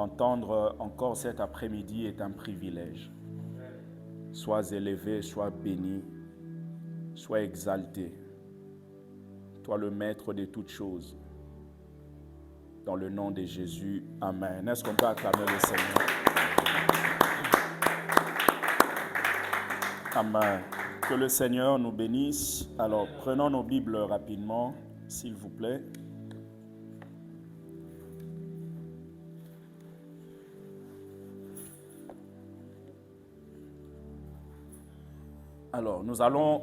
t'entendre encore cet après-midi est un privilège. Sois élevé, sois béni, sois exalté. Toi le maître de toutes choses. Dans le nom de Jésus, Amen. Est-ce qu'on peut acclamer le Seigneur? Amen. Que le Seigneur nous bénisse. Alors, prenons nos Bibles rapidement, s'il vous plaît. Alors, nous allons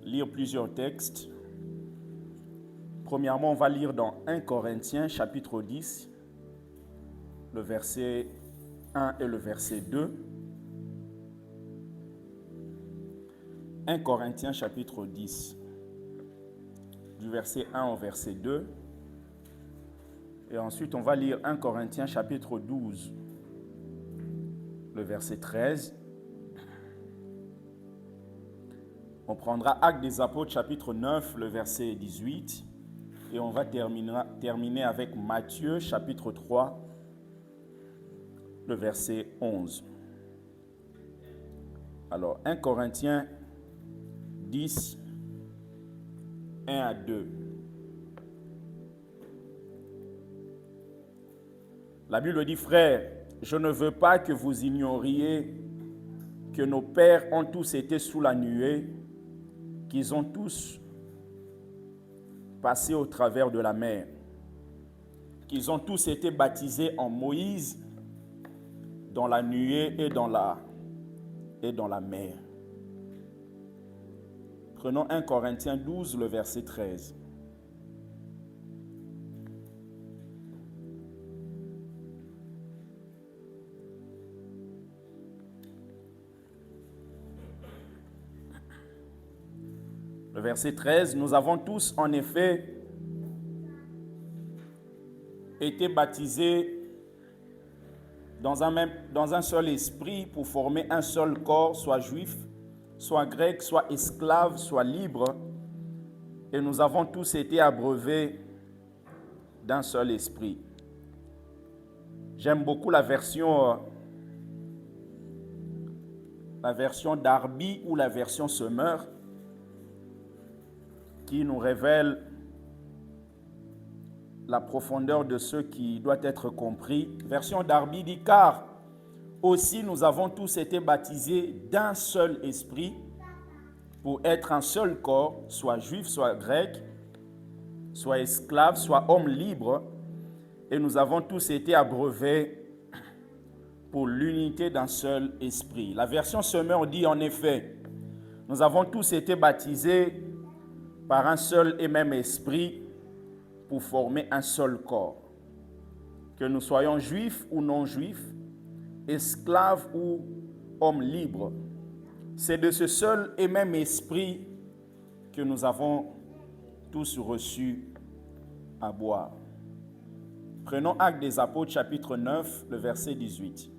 lire plusieurs textes. Premièrement, on va lire dans 1 Corinthiens, chapitre 10, le verset 1 et le verset 2. 1 Corinthiens, chapitre 10, du verset 1 au verset 2. Et ensuite, on va lire 1 Corinthiens, chapitre 12, le verset 13. On prendra Actes des Apôtres, chapitre 9, le verset 18. Et on va terminer avec Matthieu, chapitre 3, le verset 11. Alors, 1 Corinthiens 10, 1 à 2. La Bible dit, frères, je ne veux pas que vous ignoriez que nos pères ont tous été sous la nuée, qu'ils ont tous passé au travers de la mer, qu'ils ont tous été baptisés en Moïse, dans la nuée et dans la mer. Prenons 1 Corinthiens 12, le verset 13. Le verset 13, nous avons tous en effet été baptisés dans un seul esprit pour former un seul corps, soit juif, soit grec, soit esclave, soit libre, et nous avons tous été abreuvés d'un seul esprit. J'aime beaucoup la version Darby ou la version Semeur, qui nous révèle la profondeur de ce qui doit être compris. Version Darby dit, car aussi nous avons tous été baptisés d'un seul esprit pour être un seul corps, soit juif, soit grec, soit esclave, soit homme libre, et nous avons tous été abreuvés pour l'unité d'un seul esprit. La version Semeur dit en effet, nous avons tous été baptisés par un seul et même esprit pour former un seul corps. Que nous soyons juifs ou non juifs, esclaves ou hommes libres, c'est de ce seul et même esprit que nous avons tous reçu à boire. Prenons Actes des Apôtres, chapitre 9, le verset 18.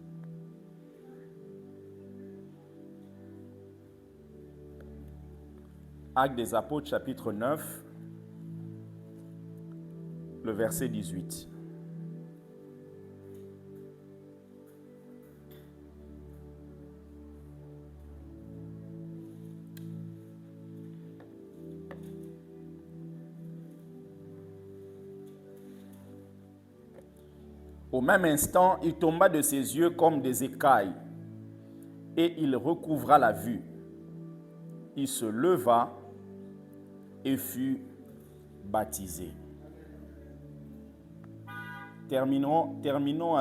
Actes des Apôtres, chapitre 9, le verset 18. Au même instant, il tomba de ses yeux comme des écailles, et il recouvra la vue. Il se leva et fut baptisé. Terminons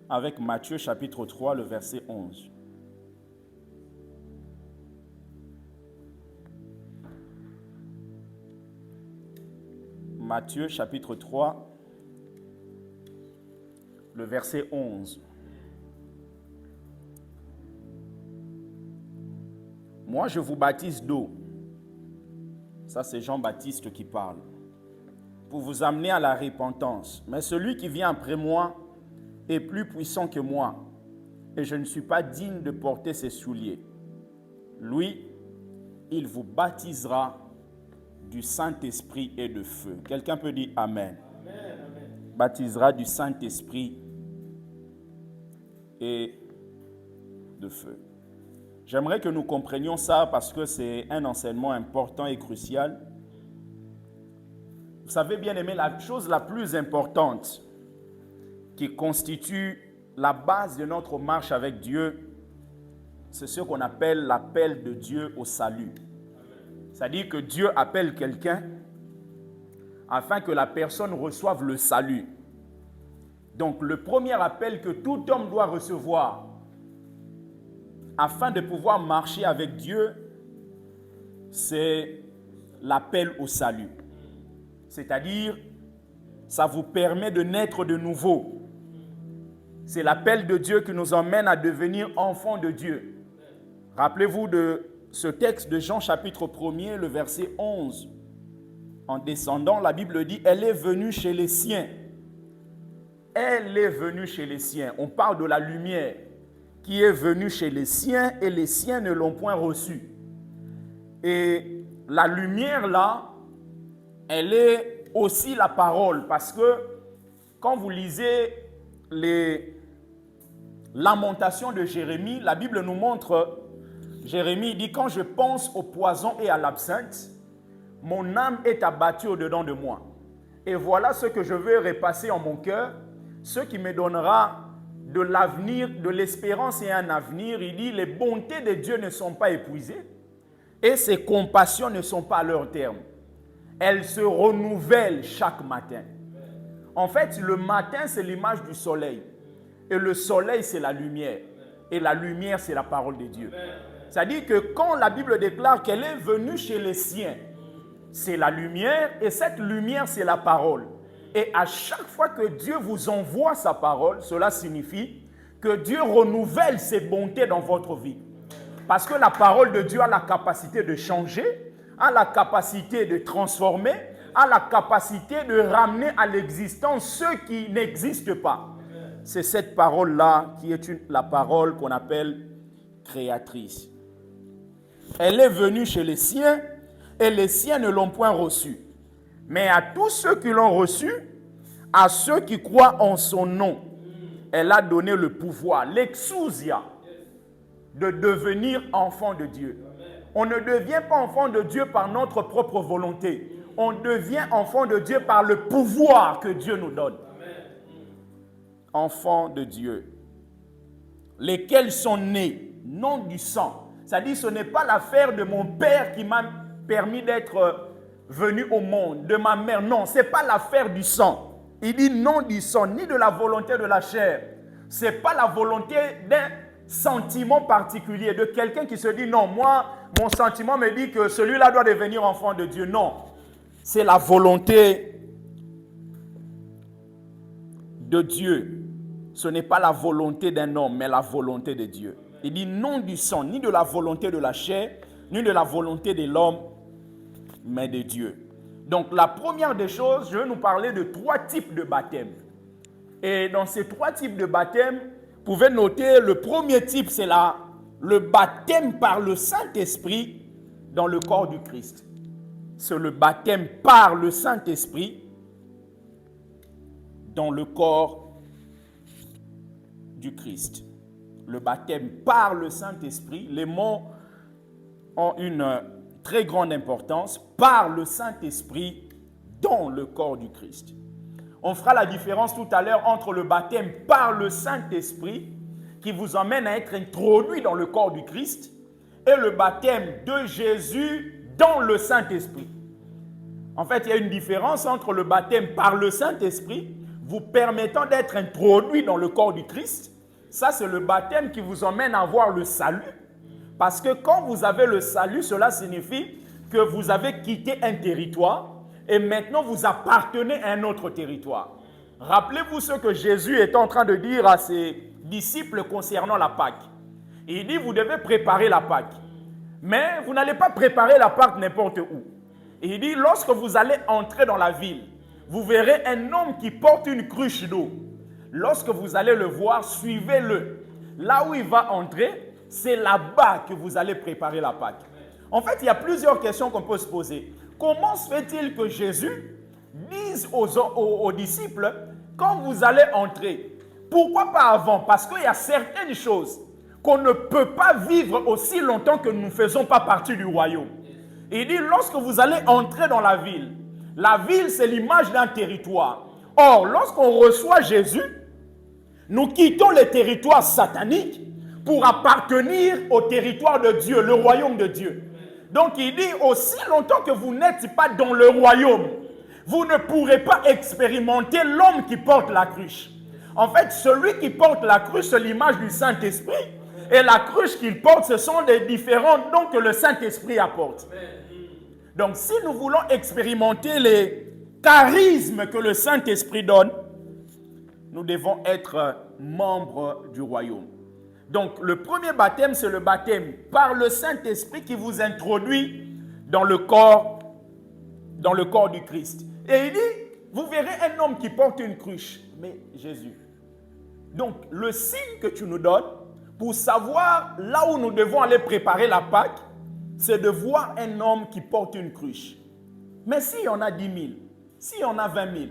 avec Matthieu chapitre 3, le verset 11. Matthieu chapitre 3, le verset 11. Moi, je vous baptise d'eau. Ça, c'est Jean-Baptiste qui parle. Pour vous amener à la repentance. Mais celui qui vient après moi est plus puissant que moi, et je ne suis pas digne de porter ses souliers. Lui, il vous baptisera du Saint-Esprit et de feu. Quelqu'un peut dire Amen. Amen. baptisera du Saint-Esprit et de feu. J'aimerais que nous comprenions ça parce que c'est un enseignement important et crucial. Vous savez, bien aimé, la chose la plus importante qui constitue la base de notre marche avec Dieu, c'est ce qu'on appelle l'appel de Dieu au salut. C'est-à-dire que Dieu appelle quelqu'un afin que la personne reçoive le salut. Donc le premier appel que tout homme doit recevoir afin de pouvoir marcher avec Dieu, c'est l'appel au salut. C'est-à-dire, ça vous permet de naître de nouveau. C'est l'appel de Dieu qui nous emmène à devenir enfants de Dieu. Rappelez-vous de ce texte de Jean chapitre 1er, le verset 11. En descendant, la Bible dit, elle est venue chez les siens. Elle est venue chez les siens. On parle de la lumière qui est venue chez les siens et les siens ne l'ont point reçue. Et la lumière là, elle est aussi la parole parce que quand vous lisez les lamentations de Jérémie, la Bible nous montre, Jérémie dit, quand je pense au poison et à l'absinthe, mon âme est abattue au-dedans de moi. Et voilà ce que je veux repasser en mon cœur, ce qui me donnera de l'avenir, de l'espérance et un avenir. Il dit, les bontés de Dieu ne sont pas épuisées et ses compassions ne sont pas à leur terme. Elles se renouvellent chaque matin. En fait, le matin, c'est l'image du soleil. Et le soleil, c'est la lumière. Et la lumière, c'est la parole de Dieu. C'est-à-dire que quand la Bible déclare qu'elle est venue chez les siens, c'est la lumière et cette lumière, c'est la parole. Et à chaque fois que Dieu vous envoie sa parole, cela signifie que Dieu renouvelle ses bontés dans votre vie. Parce que la parole de Dieu a la capacité de changer, a la capacité de transformer, a la capacité de ramener à l'existence ceux qui n'existent pas. C'est cette parole-là qui est la parole qu'on appelle créatrice. Elle est venue chez les siens et les siens ne l'ont point reçue. Mais à tous ceux qui l'ont reçu, à ceux qui croient en son nom, elle a donné le pouvoir, l'exousia, de devenir enfant de Dieu. On ne devient pas enfant de Dieu par notre propre volonté. On devient enfant de Dieu par le pouvoir que Dieu nous donne. Enfants de Dieu, lesquels sont nés, non du sang. C'est-à-dire, ce n'est pas l'affaire de mon père qui m'a permis d'être venu au monde, de ma mère. Non, ce n'est pas l'affaire du sang. Il dit non du sang, ni de la volonté de la chair. Ce n'est pas la volonté d'un sentiment particulier, de quelqu'un qui se dit non, moi, mon sentiment me dit que celui-là doit devenir enfant de Dieu. Non, c'est la volonté de Dieu. Ce n'est pas la volonté d'un homme, mais la volonté de Dieu. Il dit non du sang, ni de la volonté de la chair, ni de la volonté de l'homme, mais de Dieu. Donc la première des choses, je vais nous parler de 3 types de baptême. Et dans ces 3 types de baptême, vous pouvez noter le premier type, c'est le baptême par le Saint-Esprit dans le corps du Christ. C'est le baptême par le Saint-Esprit dans le corps du Christ. Le baptême par le Saint-Esprit, les mots ont une très grande importance, par le Saint-Esprit dans le corps du Christ. On fera la différence tout à l'heure entre le baptême par le Saint-Esprit qui vous emmène à être introduit dans le corps du Christ et le baptême de Jésus dans le Saint-Esprit. En fait, il y a une différence entre le baptême par le Saint-Esprit vous permettant d'être introduit dans le corps du Christ. Ça, c'est le baptême qui vous emmène à avoir le salut. Parce que quand vous avez le salut, cela signifie que vous avez quitté un territoire et maintenant vous appartenez à un autre territoire. Rappelez-vous ce que Jésus est en train de dire à ses disciples concernant la Pâque. Il dit, vous devez préparer la Pâque. Mais vous n'allez pas préparer la Pâque n'importe où. Il dit, lorsque vous allez entrer dans la ville, vous verrez un homme qui porte une cruche d'eau. Lorsque vous allez le voir, suivez-le. Là où il va entrer, c'est là-bas que vous allez préparer la Pâque. En fait, il y a plusieurs questions qu'on peut se poser. Comment se fait-il que Jésus dise aux disciples quand vous allez entrer, pourquoi pas avant? Parce qu'il y a certaines choses qu'on ne peut pas vivre aussi longtemps que nous ne faisons pas partie du royaume. Il dit, lorsque vous allez entrer dans la ville, c'est l'image d'un territoire. Or, lorsqu'on reçoit Jésus, nous quittons les territoires sataniques pour appartenir au territoire de Dieu, le royaume de Dieu. Donc il dit, aussi longtemps que vous n'êtes pas dans le royaume, vous ne pourrez pas expérimenter l'homme qui porte la cruche. En fait, celui qui porte la cruche, c'est l'image du Saint-Esprit. Et la cruche qu'il porte, ce sont des différents dons que le Saint-Esprit apporte. Donc si nous voulons expérimenter les charismes que le Saint-Esprit donne, nous devons être membres du royaume. Donc le premier baptême, c'est le baptême par le Saint-Esprit qui vous introduit dans le corps du Christ. Et il dit, vous verrez un homme qui porte une cruche. Mais Jésus. Donc le signe que tu nous donnes pour savoir là où nous devons aller préparer la Pâque, c'est de voir un homme qui porte une cruche. Mais s'il y en a 10 000, s'il y en a 20 000,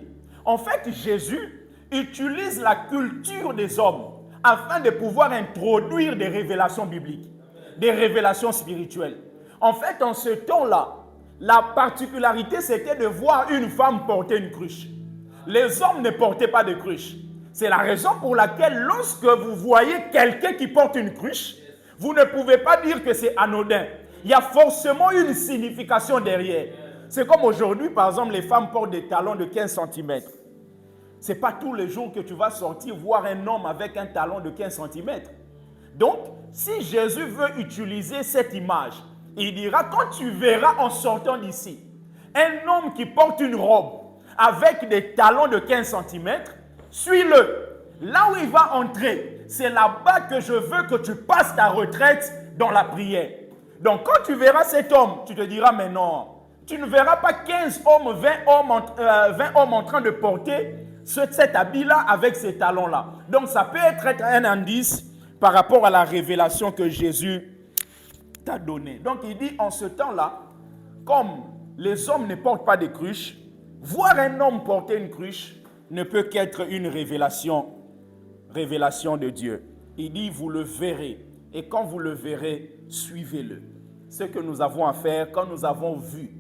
en fait Jésus utilise la culture des hommes afin de pouvoir introduire des révélations bibliques, des révélations spirituelles. En fait, en ce temps-là, la particularité, c'était de voir une femme porter une cruche. Les hommes ne portaient pas de cruche. C'est la raison pour laquelle, lorsque vous voyez quelqu'un qui porte une cruche, vous ne pouvez pas dire que c'est anodin. Il y a forcément une signification derrière. C'est comme aujourd'hui, par exemple, les femmes portent des talons de 15 cm. Ce n'est pas tous les jours que tu vas sortir voir un homme avec un talon de 15 cm. Donc, si Jésus veut utiliser cette image, il dira, quand tu verras en sortant d'ici, un homme qui porte une robe avec des talons de 15 cm, suis-le. Là où il va entrer, c'est là-bas que je veux que tu passes ta retraite dans la prière. Donc, quand tu verras cet homme, tu te diras, mais non, tu ne verras pas 15 hommes, 20 hommes en train de porter cet habit-là avec ces talons-là. Donc, ça peut être un indice par rapport à la révélation que Jésus t'a donnée. Donc, il dit, en ce temps-là, comme les hommes ne portent pas de cruches, voir un homme porter une cruche ne peut qu'être une révélation de Dieu. Il dit, vous le verrez. Et quand vous le verrez, suivez-le. Ce que nous avons à faire, quand nous avons vu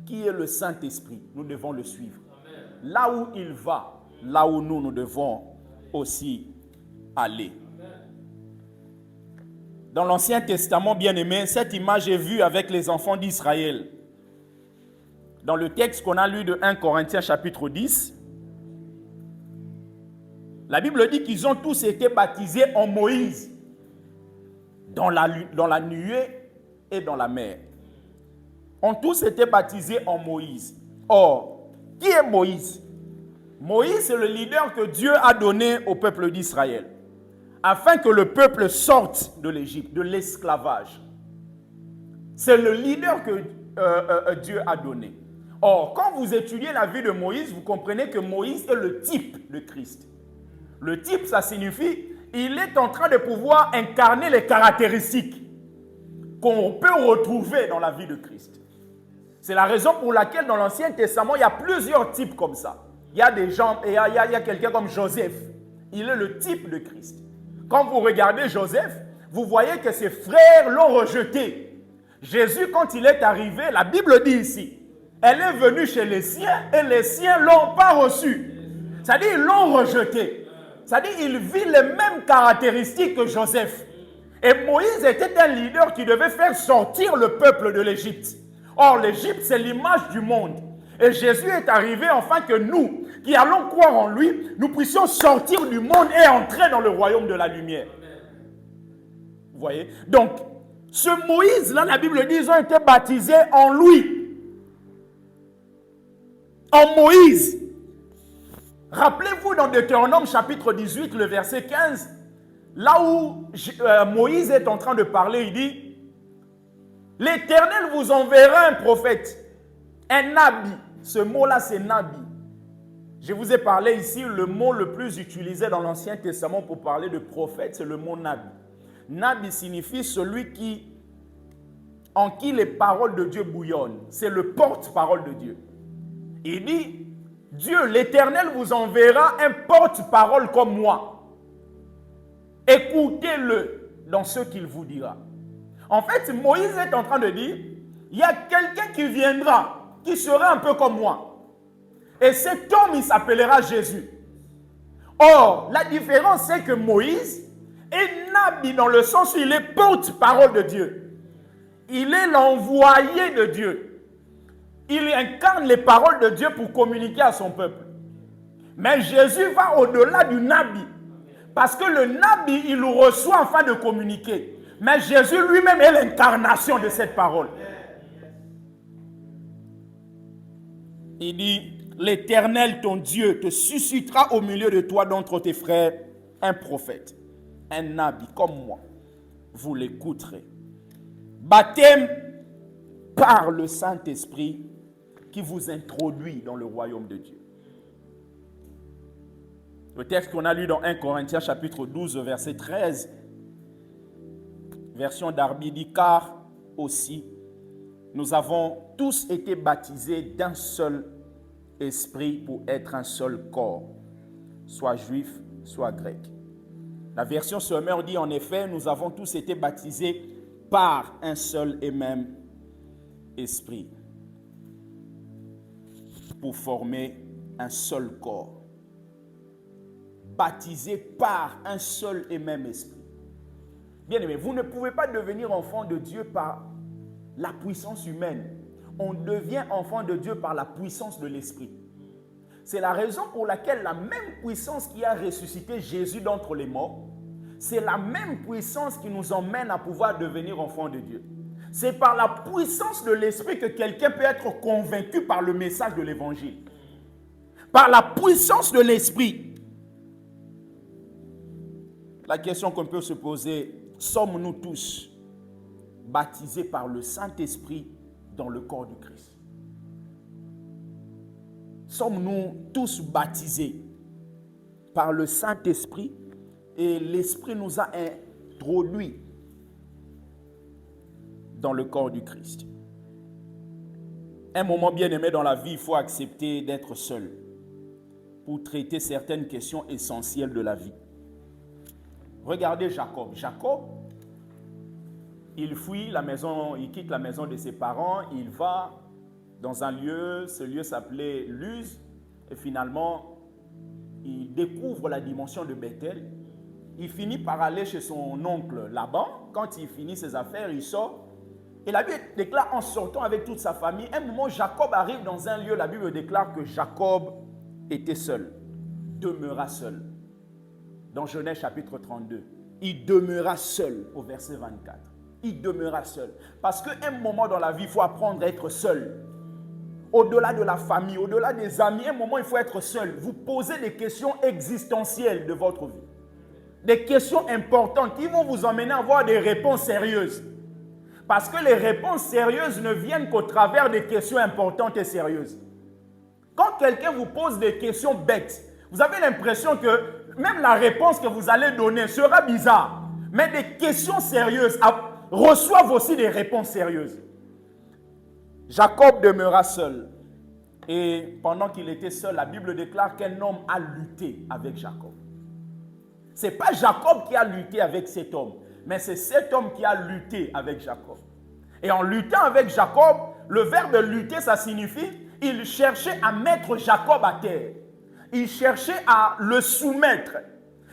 qui est le Saint-Esprit, nous devons le suivre. Amen. Là où il va, là où nous devons aussi aller. Amen. Dans l'Ancien Testament, bien-aimé, cette image est vue avec les enfants d'Israël. Dans le texte qu'on a lu de 1 Corinthiens chapitre 10, la Bible dit qu'ils ont tous été baptisés en Moïse, dans la nuée et dans la mer. Ont tous été baptisés en Moïse. Or, qui est Moïse? Moïse, c'est le leader que Dieu a donné au peuple d'Israël, afin que le peuple sorte de l'Égypte, de l'esclavage. C'est le leader que Dieu a donné. Or, quand vous étudiez la vie de Moïse, vous comprenez que Moïse est le type de Christ. Le type, ça signifie, il est en train de pouvoir incarner les caractéristiques qu'on peut retrouver dans la vie de Christ. C'est la raison pour laquelle dans l'Ancien Testament, il y a plusieurs types comme ça. Il y a des gens, il y a quelqu'un comme Joseph. Il est le type de Christ. Quand vous regardez Joseph, vous voyez que ses frères l'ont rejeté. Jésus, quand il est arrivé, la Bible dit ici, elle est venue chez les siens et les siens ne l'ont pas reçu. C'est-à-dire, ils l'ont rejeté. C'est-à-dire, il vit les mêmes caractéristiques que Joseph. Et Moïse était un leader qui devait faire sortir le peuple de l'Égypte. Or, l'Égypte, c'est l'image du monde. Et Jésus est arrivé afin que nous, qui allons croire en lui, nous puissions sortir du monde et entrer dans le royaume de la lumière. Vous voyez? Donc, ce Moïse-là, la Bible dit, ils ont été baptisés en lui. En Moïse. Rappelez-vous dans Deutéronome chapitre 18, le verset 15, là où Moïse est en train de parler, il dit, l'Éternel vous enverra un prophète, un nabi. Ce mot-là, c'est nabi. Je vous ai parlé ici, le mot le plus utilisé dans l'Ancien Testament pour parler de prophète, c'est le mot nabi. Nabi signifie celui en qui les paroles de Dieu bouillonnent. C'est le porte-parole de Dieu. Il dit, Dieu, l'Éternel, vous enverra un porte-parole comme moi. Écoutez-le dans ce qu'il vous dira. En fait, Moïse est en train de dire, il y a quelqu'un qui viendra, qui sera un peu comme moi. Et cet homme, il s'appellera Jésus. Or, la différence, c'est que Moïse est nabi dans le sens où il est porte-parole de Dieu. Il est l'envoyé de Dieu. Il incarne les paroles de Dieu pour communiquer à son peuple. Mais Jésus va au-delà du nabi. Parce que le nabi, il le reçoit afin de communiquer. Mais Jésus lui-même est l'incarnation de cette parole. Il dit, l'Éternel, ton Dieu, te suscitera au milieu de toi, d'entre tes frères, un prophète, un nabi comme moi. Vous l'écouterez. Baptême par le Saint-Esprit qui vous introduit dans le royaume de Dieu. Le texte qu'on a lu dans 1 Corinthiens chapitre 12, verset 13, version Darby dit, car aussi, nous avons tous été baptisés d'un seul esprit pour être un seul corps, soit juif, soit grec. La version Sommer dit, en effet, nous avons tous été baptisés par un seul et même esprit pour former un seul corps. Baptisés par un seul et même esprit. Bien-aimés, vous ne pouvez pas devenir enfant de Dieu par la puissance humaine. On devient enfant de Dieu par la puissance de l'esprit. C'est la raison pour laquelle la même puissance qui a ressuscité Jésus d'entre les morts, c'est la même puissance qui nous emmène à pouvoir devenir enfant de Dieu. C'est par la puissance de l'esprit que quelqu'un peut être convaincu par le message de l'évangile. Par la puissance de l'esprit. La question qu'on peut se poser, sommes-nous tous baptisés par le Saint-Esprit dans le corps du Christ? Sommes-nous tous baptisés par le Saint-Esprit et l'Esprit nous a introduits dans le corps du Christ? Un moment bien aimé dans la vie, il faut accepter d'être seul pour traiter certaines questions essentielles de la vie. Regardez Jacob. Jacob, il fuit la maison, il quitte la maison de ses parents, il va dans un lieu, ce lieu s'appelait Luz, et finalement, il découvre la dimension de Bethel. Il finit par aller chez son oncle Laban. Quand il finit ses affaires, il sort. Et la Bible déclare en sortant avec toute sa famille, un moment, Jacob arrive dans un lieu, la Bible déclare que Jacob était seul, demeura seul. Dans Genèse chapitre 32, il demeura seul au verset 24. Il demeura seul. Parce qu'un moment dans la vie, il faut apprendre à être seul. Au-delà de la famille, au-delà des amis, un moment, il faut être seul. Vous posez des questions existentielles de votre vie. Des questions importantes qui vont vous emmener à avoir des réponses sérieuses. Parce que les réponses sérieuses ne viennent qu'au travers des questions importantes et sérieuses. Quand quelqu'un vous pose des questions bêtes, vous avez l'impression que même la réponse que vous allez donner sera bizarre. Mais des questions sérieuses reçoivent aussi des réponses sérieuses. Jacob demeura seul. Et pendant qu'il était seul, la Bible déclare qu'un homme a lutté avec Jacob. Ce n'est pas Jacob qui a lutté avec cet homme, mais c'est cet homme qui a lutté avec Jacob. Et en luttant avec Jacob, le verbe lutter, ça signifie il cherchait à mettre Jacob à terre. Il cherchait à le soumettre.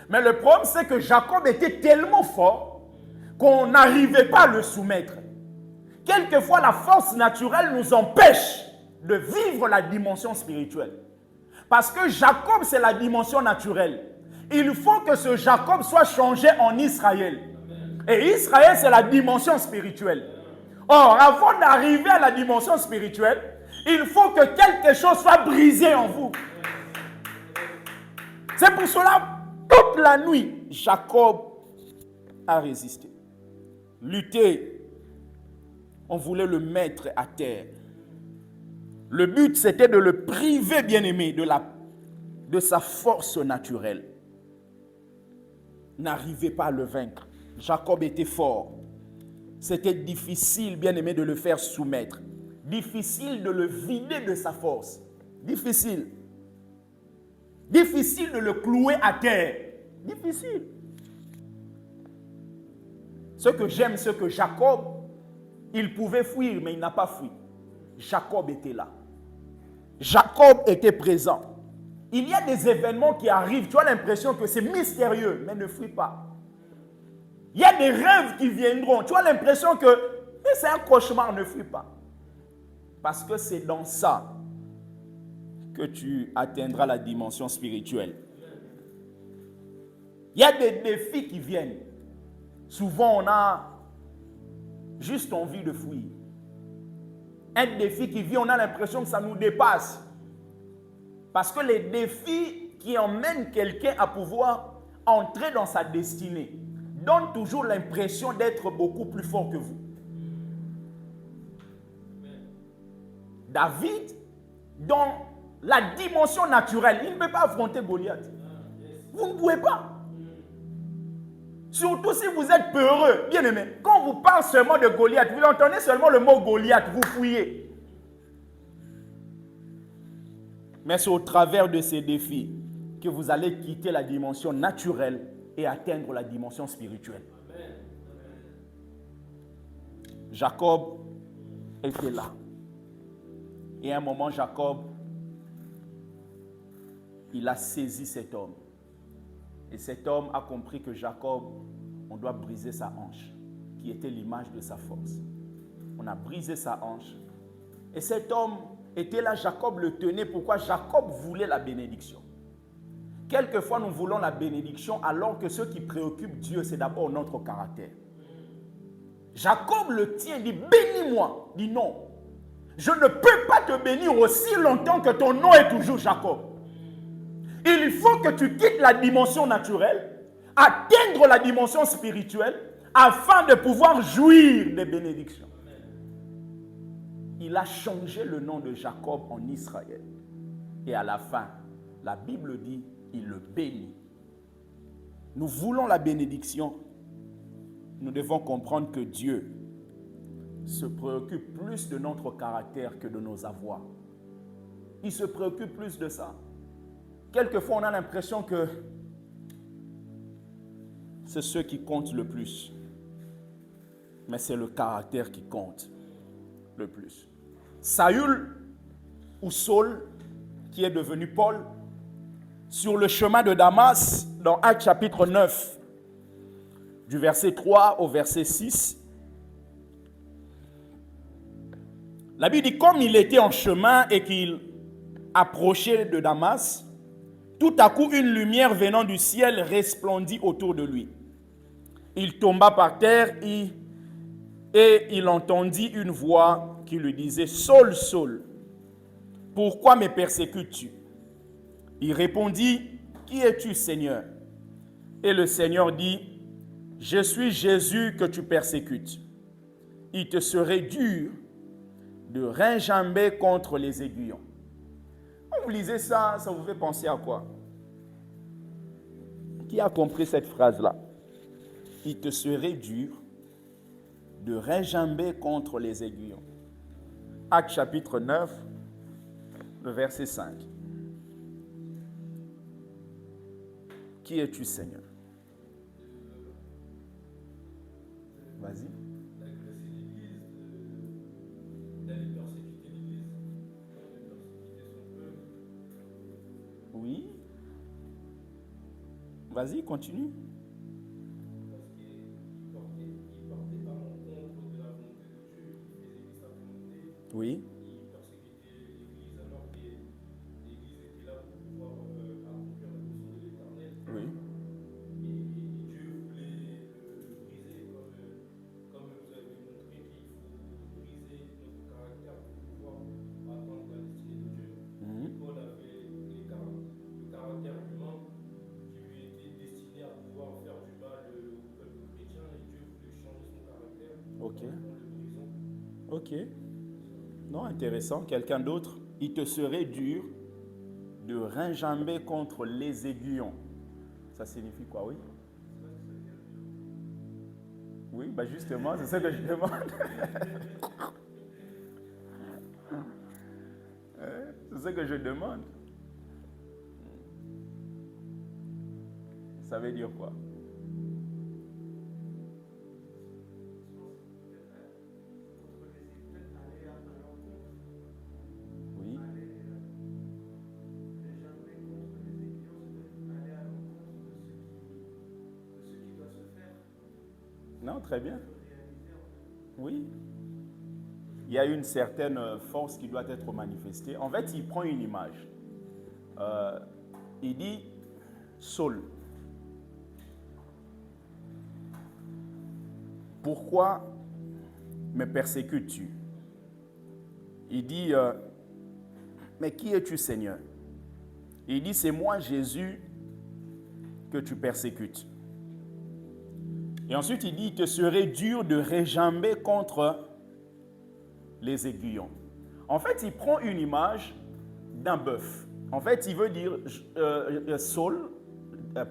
Mais le problème, c'est que Jacob était tellement fort qu'on n'arrivait pas à le soumettre. Quelquefois, la force naturelle nous empêche de vivre la dimension spirituelle. Parce que Jacob, c'est la dimension naturelle. Il faut que ce Jacob soit changé en Israël. Et Israël, c'est la dimension spirituelle. Or, avant d'arriver à la dimension spirituelle, il faut que quelque chose soit brisé en vous. C'est pour cela, toute la nuit, Jacob a résisté. Lutter, on voulait le mettre à terre. Le but, c'était de le priver, bien-aimé, de sa force naturelle. N'arrivait pas à le vaincre. Jacob était fort. C'était difficile, bien-aimé, de le faire soumettre. Difficile de le vider de sa force. Difficile. Difficile de le clouer à terre. Difficile. Ce que j'aime, c'est que Jacob, il pouvait fuir, mais il n'a pas fui. Jacob était là. Jacob était présent. Il y a des événements qui arrivent, tu as l'impression que c'est mystérieux, mais ne fuis pas. Il y a des rêves qui viendront, tu as l'impression que c'est un cauchemar, ne fuis pas. Parce que c'est dans ça que tu atteindras la dimension spirituelle. Il y a des défis qui viennent. Souvent, on a juste envie de fuir. Un défi qui vient, on a l'impression que ça nous dépasse. Parce que les défis qui emmènent quelqu'un à pouvoir entrer dans sa destinée donnent toujours l'impression d'être beaucoup plus fort que vous. David, dans la dimension naturelle, il ne peut pas affronter Goliath. Vous ne pouvez pas. Surtout si vous êtes peureux. Bien aimé, quand vous parlez seulement de Goliath, vous entendez seulement le mot Goliath, vous fuyez. Mais c'est au travers de ces défis que vous allez quitter la dimension naturelle et atteindre la dimension spirituelle. Jacob était là. Et à un moment, Jacob, il a saisi cet homme. Et cet homme a compris que Jacob, on doit briser sa hanche, qui était l'image de sa force. On a brisé sa hanche. Et cet homme était là, Jacob le tenait. Pourquoi? Jacob voulait la bénédiction. Quelquefois, nous voulons la bénédiction alors que ce qui préoccupe Dieu, c'est d'abord notre caractère. Jacob le tient, dit, bénis-moi. Dit non. Je ne peux pas te bénir aussi longtemps que ton nom est toujours Jacob. Il faut que tu quittes la dimension naturelle, atteindre la dimension spirituelle, afin de pouvoir jouir des bénédictions. Il a changé le nom de Jacob en Israël. Et à la fin, la Bible dit, il le bénit. Nous voulons la bénédiction. Nous devons comprendre que Dieu se préoccupe plus de notre caractère que de nos avoirs. Il se préoccupe plus de ça. Quelquefois, on a l'impression que c'est ce qui compte le plus. Mais c'est le caractère qui compte le plus. Saül, ou Saul, qui est devenu Paul, sur le chemin de Damas, dans Actes chapitre 9, du verset 3 au verset 6, la Bible dit, comme il était en chemin et qu'il approchait de Damas, tout à coup une lumière venant du ciel resplendit autour de lui. Il tomba par terre et il entendit une voix qui lui disait, Saul, Saul, pourquoi me persécutes-tu? Il répondit, qui es-tu, Seigneur? Et le Seigneur dit, je suis Jésus que tu persécutes. Il te serait dur de rinjamber contre les aiguillons. Quand vous lisez ça, ça vous fait penser à quoi? Qui a compris cette phrase-là? Il te serait dur de rinjamber contre les aiguillons. Actes chapitre 9, le verset 5. Qui es-tu, Seigneur? Vas-y. Oui. Vas-y, continue. Parce qu'il portait pas en contre de la volonté de Dieu, il faisait sa volonté. Oui. Il persécutait l'Église alors que l'Église était là pour pouvoir accomplir la mission de l'Éternel. Oui. Et Dieu voulait le briser comme vous avez montré qu'il faut briser notre caractère pour pouvoir atteindre la destinée de Dieu. Paul avait le caractère humain qui lui était destiné à pouvoir faire du mal au peuple chrétien et Dieu voulait changer son caractère Ok. en le brisant. Ok. Non, intéressant. Quelqu'un d'autre? Il te serait dur de rinjamber contre les aiguillons. Ça signifie quoi, oui? Oui, bah justement, c'est ça que je demande. C'est ce que je demande. Ça veut dire quoi? Oui. Non, très bien. Oui. Il y a une certaine force qui doit être manifestée. En fait, il prend une image. Il dit, Saul, pourquoi me persécutes-tu? Il dit, mais qui es-tu, Seigneur? Il dit, c'est moi, Jésus, que tu persécutes. Et ensuite, il dit, il te serait dur de réjamber contre les aiguillons. En fait, il prend une image d'un bœuf. En fait, il veut dire Saul,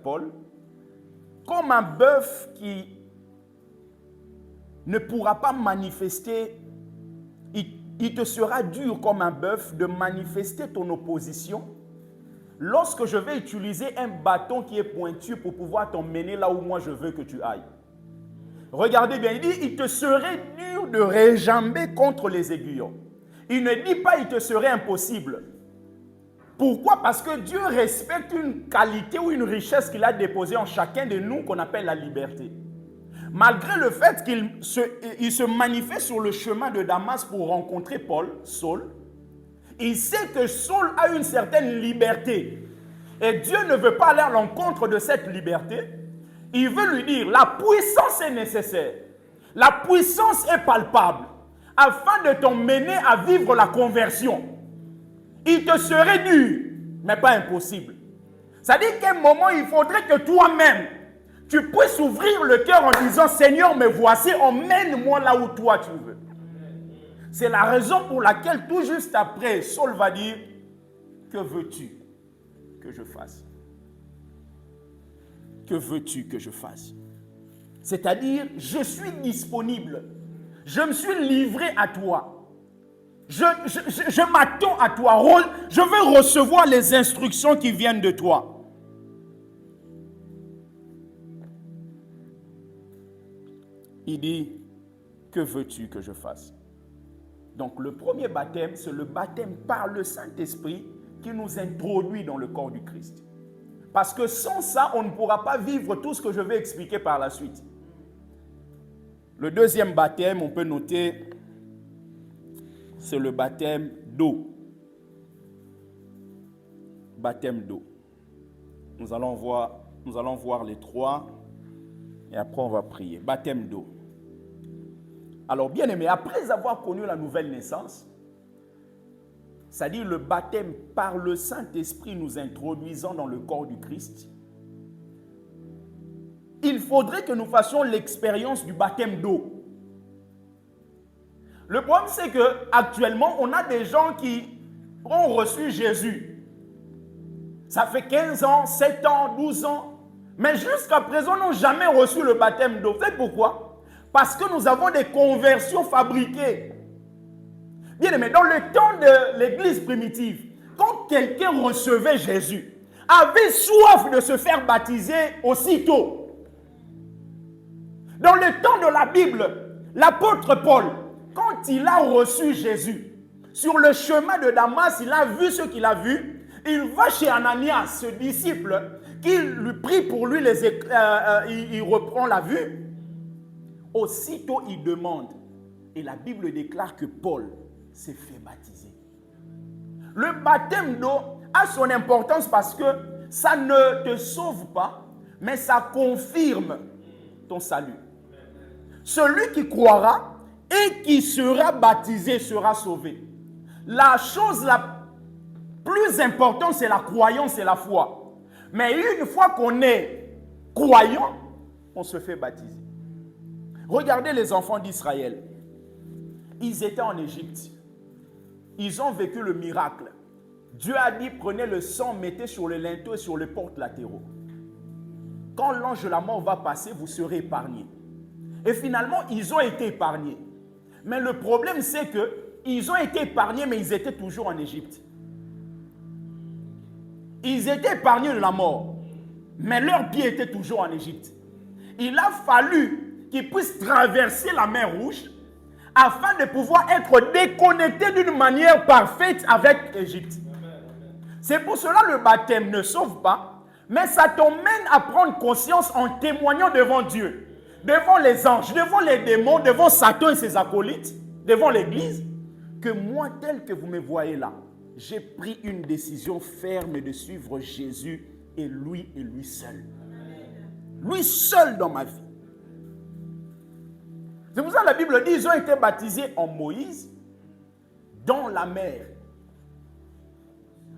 Paul, comme un bœuf qui ne pourra pas manifester, il te sera dur comme un bœuf de manifester ton opposition lorsque je vais utiliser un bâton qui est pointu pour pouvoir t'emmener là où moi je veux que tu ailles. Regardez bien, il dit, il te serait dur de réjamber contre les aiguillons. Il ne dit pas, il te serait impossible. Pourquoi? Parce que Dieu respecte une qualité ou une richesse qu'il a déposée en chacun de nous qu'on appelle la liberté. Malgré le fait qu'il se manifeste sur le chemin de Damas pour rencontrer Saul, il sait que Saul a une certaine liberté. Et Dieu ne veut pas aller à l'encontre de cette liberté. Il veut lui dire, la puissance est nécessaire. La puissance est palpable. Afin de t'emmener à vivre la conversion. Il te serait dur, mais pas impossible. C'est-à-dire qu'à un moment, il faudrait que toi-même, tu puisses ouvrir le cœur en disant, Seigneur, me voici, emmène-moi là où toi tu veux. C'est la raison pour laquelle, tout juste après, Saul va dire, que veux-tu que je fasse? Que veux-tu que je fasse? C'est-à-dire, je suis disponible. Je me suis livré à toi. Je m'attends à toi. Je veux recevoir les instructions qui viennent de toi. Il dit, que veux-tu que je fasse? Donc le premier baptême, c'est le baptême par le Saint-Esprit qui nous introduit dans le corps du Christ. Parce que sans ça, on ne pourra pas vivre tout ce que je vais expliquer par la suite. Le deuxième baptême, on peut noter, c'est le baptême d'eau. Baptême d'eau. Nous allons voir les trois et après on va prier. Baptême d'eau. Alors bien aimé, après avoir connu la nouvelle naissance, c'est-à-dire le baptême par le Saint-Esprit nous introduisant dans le corps du Christ, il faudrait que nous fassions l'expérience du baptême d'eau. Le problème, c'est qu'actuellement, on a des gens qui ont reçu Jésus. Ça fait 15 ans, 7 ans, 12 ans, mais jusqu'à présent, n'ont jamais reçu le baptême d'eau. Vous savez pourquoi? Parce que nous avons des conversions fabriquées. Bien aimé, dans le temps de l'église primitive, quand quelqu'un recevait Jésus, avait soif de se faire baptiser aussitôt. Dans le temps de la Bible, l'apôtre Paul, quand il a reçu Jésus, sur le chemin de Damas, il a vu ce qu'il a vu. Il va chez Ananias, ce disciple, qui lui prie pour lui, il reprend la vue. Aussitôt, il demande, et la Bible déclare que Paul s'est fait baptiser. Le baptême d'eau a son importance parce que ça ne te sauve pas, mais ça confirme ton salut. Celui qui croira et qui sera baptisé sera sauvé. La chose la plus importante, c'est la croyance et la foi. Mais une fois qu'on est croyant, on se fait baptiser. Regardez les enfants d'Israël. Ils étaient en Égypte. Ils ont vécu le miracle. Dieu a dit, prenez le sang, mettez sur le linteau et sur les portes latéraux. Quand l'ange de la mort va passer, vous serez épargnés. Et finalement, ils ont été épargnés. Mais le problème, c'est qu'ils ont été épargnés, mais ils étaient toujours en Égypte. Ils étaient épargnés de la mort. Mais leurs pieds étaient toujours en Égypte. Il a fallu qu'ils puissent traverser la mer Rouge afin de pouvoir être déconnectés d'une manière parfaite avec l'Égypte. C'est pour cela que le baptême ne sauve pas, mais ça t'emmène à prendre conscience en témoignant devant Dieu, devant les anges, devant les démons, devant Satan et ses acolytes, devant l'Église, que moi, tel que vous me voyez là, j'ai pris une décision ferme de suivre Jésus et lui seul. Lui seul dans ma vie. C'est pour ça que la Bible dit qu'ils ont été baptisés en Moïse dans la mer.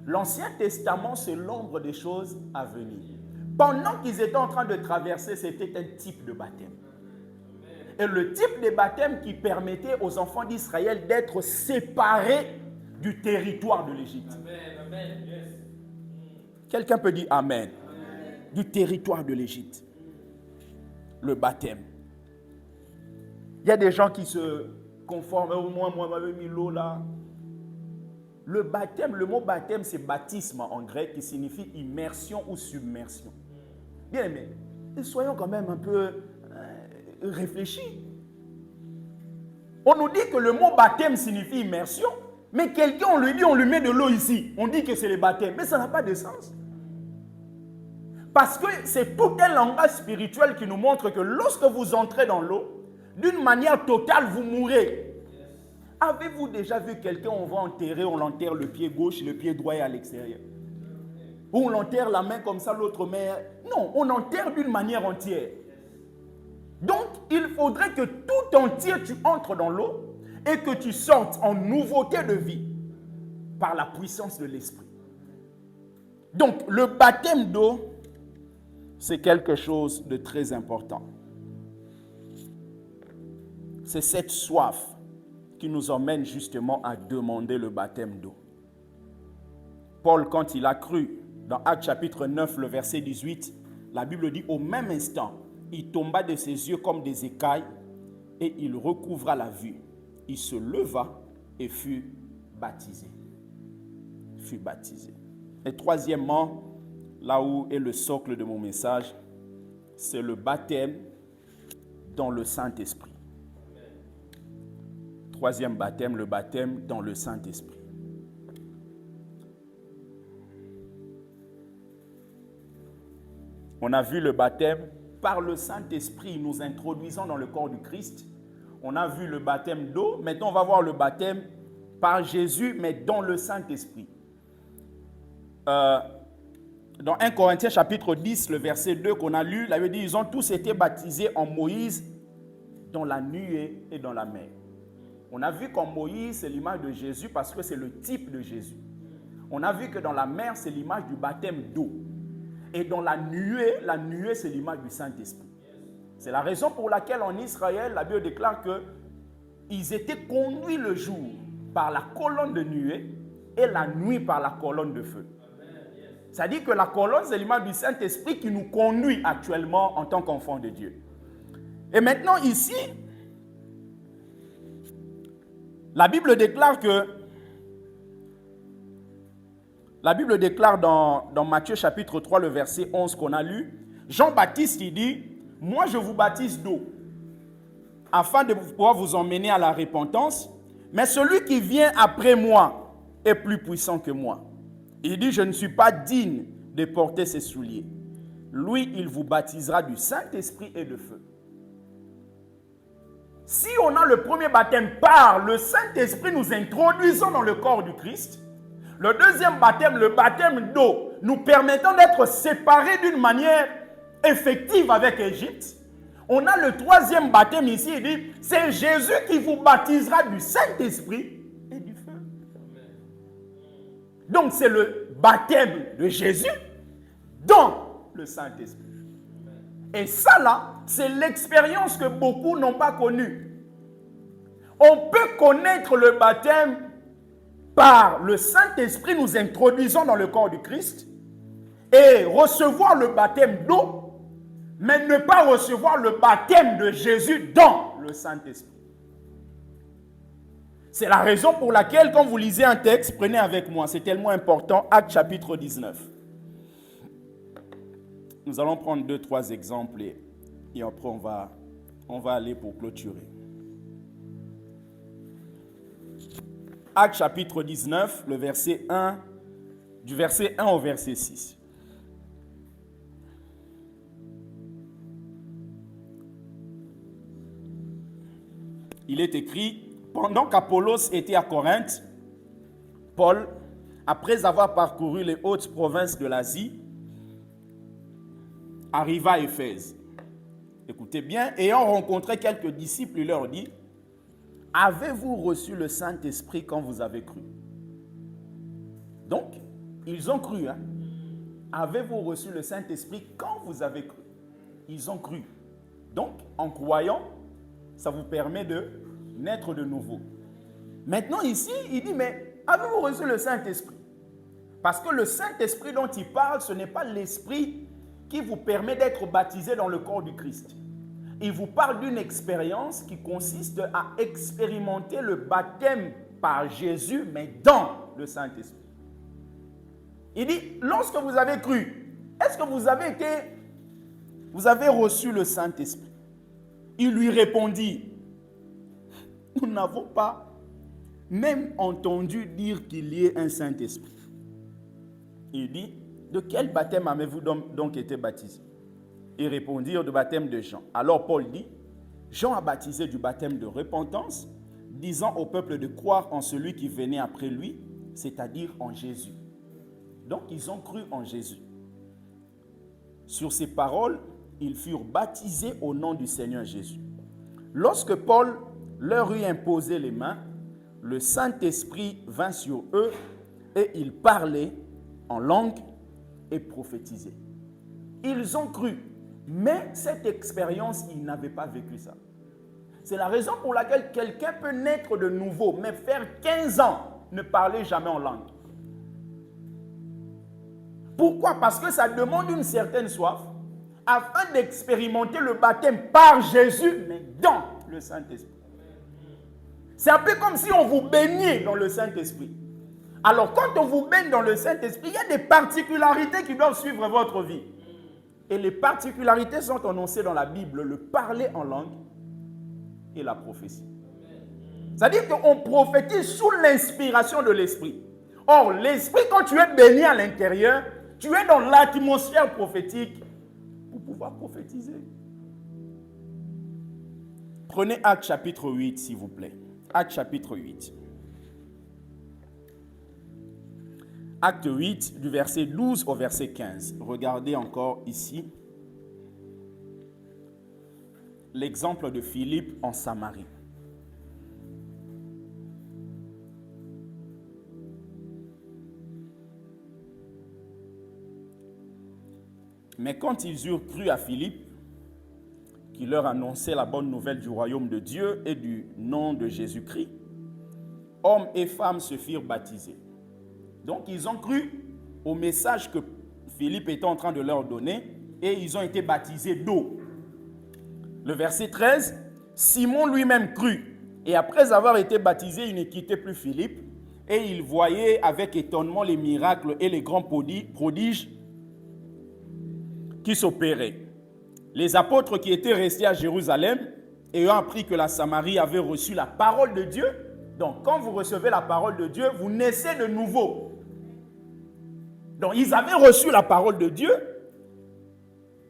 L'Ancien Testament, c'est l'ombre des choses à venir. Pendant qu'ils étaient en train de traverser, c'était un type de baptême. Et le type de baptême qui permettait aux enfants d'Israël d'être séparés du territoire de l'Égypte. Quelqu'un peut dire Amen. Du territoire de l'Égypte. Le baptême. Il y a des gens qui se conforment. Moi, j'avais mis l'eau là. Le baptême, le mot baptême, c'est baptisme en grec qui signifie immersion ou submersion. Bien aimé, soyons quand même un peu réfléchis. On nous dit que le mot baptême signifie immersion, mais quelqu'un, on lui met de l'eau ici. On dit que c'est le baptême, mais ça n'a pas de sens. Parce que c'est tout un langage spirituel qui nous montre que lorsque vous entrez dans l'eau, d'une manière totale, vous mourrez. Avez-vous déjà vu quelqu'un, on va enterrer, on l'enterre le pied gauche, le pied droit est à l'extérieur? Ou on l'enterre la main comme ça, l'autre main... Non, on enterre d'une manière entière. Donc, il faudrait que tout entier, tu entres dans l'eau et que tu sortes en nouveauté de vie par la puissance de l'Esprit. Donc, le baptême d'eau, c'est quelque chose de très important. C'est cette soif qui nous emmène justement à demander le baptême d'eau. Paul, quand il a cru, dans Actes chapitre 9, le verset 18, la Bible dit, au même instant, il tomba de ses yeux comme des écailles et il recouvra la vue. Il se leva et fut baptisé. Et troisièmement, là où est le socle de mon message, c'est le baptême dans le Saint-Esprit. Troisième baptême, le baptême dans le Saint-Esprit. On a vu le baptême par le Saint-Esprit, nous introduisons dans le corps du Christ. On a vu le baptême d'eau. Maintenant, on va voir le baptême par Jésus, mais dans le Saint-Esprit. Dans 1 Corinthiens chapitre 10, le verset 2 qu'on a lu, là, il dit, ils ont tous été baptisés en Moïse dans la nuée et dans la mer. On a vu qu'en Moïse, c'est l'image de Jésus parce que c'est le type de Jésus. On a vu que dans la mer, c'est l'image du baptême d'eau. Et dans la nuée, c'est l'image du Saint-Esprit. C'est la raison pour laquelle en Israël, la Bible déclare qu'ils étaient conduits le jour par la colonne de nuée et la nuit par la colonne de feu. C'est-à-dire que la colonne, c'est l'image du Saint-Esprit qui nous conduit actuellement en tant qu'enfants de Dieu. Et maintenant ici, la Bible déclare dans Matthieu chapitre 3, le verset 11 qu'on a lu, Jean-Baptiste, il dit, « Moi, je vous baptise d'eau, afin de pouvoir vous emmener à la repentance, mais celui qui vient après moi est plus puissant que moi. Il dit, je ne suis pas digne de porter ses souliers. Lui, il vous baptisera du Saint-Esprit et de feu. » Si on a le premier baptême par le Saint-Esprit, nous introduisons dans le corps du Christ. Le deuxième baptême, le baptême d'eau, nous permettant d'être séparés d'une manière effective avec l'Égypte. On a le troisième baptême ici, il dit, c'est Jésus qui vous baptisera du Saint-Esprit et du feu. Donc c'est le baptême de Jésus dans le Saint-Esprit. Et ça là, c'est l'expérience que beaucoup n'ont pas connue. On peut connaître le baptême par le Saint-Esprit, nous introduisons dans le corps du Christ, et recevoir le baptême d'eau, mais ne pas recevoir le baptême de Jésus dans le Saint-Esprit. C'est la raison pour laquelle, quand vous lisez un texte, prenez avec moi, c'est tellement important, Actes chapitre 19. Nous allons prendre 2-3 exemples et après on va aller pour clôturer. Actes chapitre 19, du verset 1 au verset 6. Il est écrit, pendant qu'Apollos était à Corinthe, Paul, après avoir parcouru les hautes provinces de l'Asie, arriva à Éphèse. Écoutez bien, ayant rencontré quelques disciples, il leur dit, « Avez-vous reçu le Saint-Esprit quand vous avez cru ?» Donc, ils ont cru. Hein? Avez-vous reçu le Saint-Esprit quand vous avez cru? Ils ont cru. Donc, en croyant, ça vous permet de naître de nouveau. Maintenant, ici, il dit, mais avez-vous reçu le Saint-Esprit? Parce que le Saint-Esprit dont il parle, ce n'est pas l'Esprit qui vous permet d'être baptisé dans le corps du Christ. Il vous parle d'une expérience qui consiste à expérimenter le baptême par Jésus, mais dans le Saint-Esprit. Il dit, lorsque vous avez cru, est-ce que vous avez reçu le Saint-Esprit? Il lui répondit, nous n'avons pas même entendu dire qu'il y ait un Saint-Esprit. Il dit, de quel baptême avez-vous donc été baptisé? Ils répondirent, du baptême de Jean. Alors Paul dit, Jean a baptisé du baptême de repentance, disant au peuple de croire en celui qui venait après lui, c'est-à-dire en Jésus. Donc ils ont cru en Jésus. Sur ces paroles, ils furent baptisés au nom du Seigneur Jésus. Lorsque Paul leur eut imposé les mains, le Saint-Esprit vint sur eux et ils parlaient en langue et prophétisaient. Ils ont cru, mais cette expérience, ils n'avaient pas vécu ça. C'est la raison pour laquelle quelqu'un peut naître de nouveau, mais faire 15 ans, ne parler jamais en langue. Pourquoi? Parce que ça demande une certaine soif, afin d'expérimenter le baptême par Jésus, mais dans le Saint-Esprit. C'est un peu comme si on vous baignait dans le Saint-Esprit. Alors, quand on vous baigne dans le Saint-Esprit, il y a des particularités qui doivent suivre votre vie. Et les particularités sont annoncées dans la Bible, le parler en langue et la prophétie. C'est-à-dire qu'on prophétise sous l'inspiration de l'Esprit. Or, l'Esprit, quand tu es béni à l'intérieur, tu es dans l'atmosphère prophétique pour pouvoir prophétiser. Prenez Actes chapitre 8, s'il vous plaît. Actes chapitre 8. Acte 8, du verset 12 au verset 15. Regardez encore ici l'exemple de Philippe en Samarie. Mais quand ils eurent cru à Philippe, qui leur annonçait la bonne nouvelle du royaume de Dieu et du nom de Jésus-Christ, hommes et femmes se firent baptiser. Donc, ils ont cru au message que Philippe était en train de leur donner et ils ont été baptisés d'eau. Le verset 13, Simon lui-même crut et après avoir été baptisé, il ne quittait plus Philippe et il voyait avec étonnement les miracles et les grands prodiges qui s'opéraient. Les apôtres qui étaient restés à Jérusalem, ayant appris que la Samarie avait reçu la parole de Dieu, donc quand vous recevez la parole de Dieu, vous naissez de nouveau. Donc ils avaient reçu la parole de Dieu.